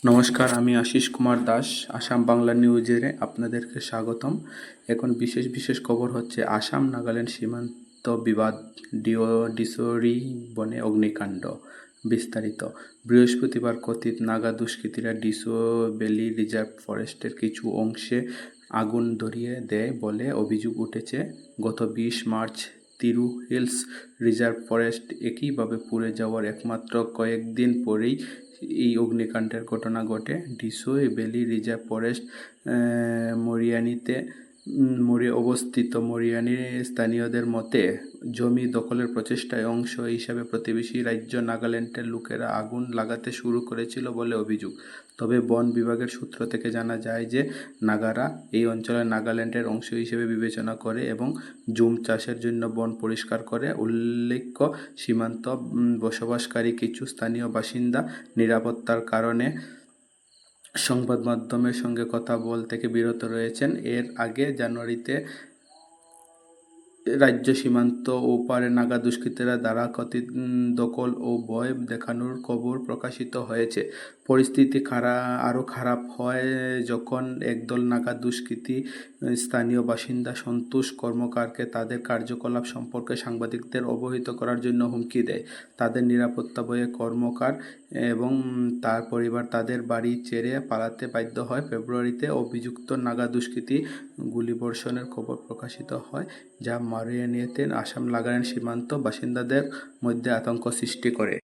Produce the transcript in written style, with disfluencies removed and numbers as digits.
নমস্কার, আমি আশিস কুমার দাস। আসাম বাংলা নিউজে আপনাদেরকে স্বাগতম। এখন বিশেষ খবর হচ্ছে আসাম নাগাল্যান্ড সীমান্ত বিবাদ, ডিসোরি বনে অগ্নিকাণ্ড। বিস্তারিত। বৃহস্পতিবার কথিত নাগা দুষ্কৃতীরা ডিসো ভ্যালি রিজার্ভ ফরেস্টের কিছু অংশে আগুন ধরিয়ে দেয় বলে অভিযোগ উঠেছে। গত 20 March Tiru hills reserve forest একইভাবে পুড়ে যাওয়ার একমাত্র কয়েকদিন পরেই এই অগ্নিকাণ্ডের ঘটনা ঘটে। ডিসো ভ্যালি রিজার্ভ ফরেস্ট মরিয়ানিতে অবস্থিত। মরিয়ানি স্থানীয়দের মতে জমি দখলের প্রচেষ্টায় অংশ হিসাবে প্রতিবেশী রাজ্য নাগাল্যান্ডের লোকেরা আগুন লাগাতে শুরু করেছিল বলে অভিযোগ। তবে বন বিভাগের সূত্র থেকে জানা যায় যে নাগারা এই অঞ্চলে নাগাল্যান্ডের অংশ হিসেবে বিবেচনা করে এবং জুম চাষের জন্য বন পরিষ্কার করে। উল্লেখ্য, সীমান্ত বসবাসকারী কিছু স্থানীয় বাসিন্দা নিরাপত্তার কারণে সংবাদ মাধ্যমের সঙ্গে কথা বলতে বিরত রয়েছেন। এর আগে জানুয়ারিতে রাজ্য সীমান্ত ওপারে নাগা দুষ্কৃতীরা দ্বারা কথিত দখল ও ভয় দেখানোর খবর প্রকাশিত হয়েছে। পরিস্থিতি আরও খারাপ হয় যখন একদল নাগা দুষ্কৃতী স্থানীয় বাসিন্দা সন্তোষ কর্মকারকে তাদের কার্যকলাপ সম্পর্কে সাংবাদিকদের অবহিত করার জন্য হুমকি দেয়। তাদের নিরাপত্তা ভয়ে কর্মকার এবং তার পরিবার তাদের বাড়ি ছেড়ে পালাতে বাধ্য হয়। ফেব্রুয়ারিতে অভিযুক্ত নাগা দুষ্কৃতী গুলিবর্ষণের খবর প্রকাশিত হয়, যা মরিয়ানিতে আসাম নাগাল্যান্ড সীমান্ত বাসিন্দাদের মধ্যে আতঙ্ক সৃষ্টি করে।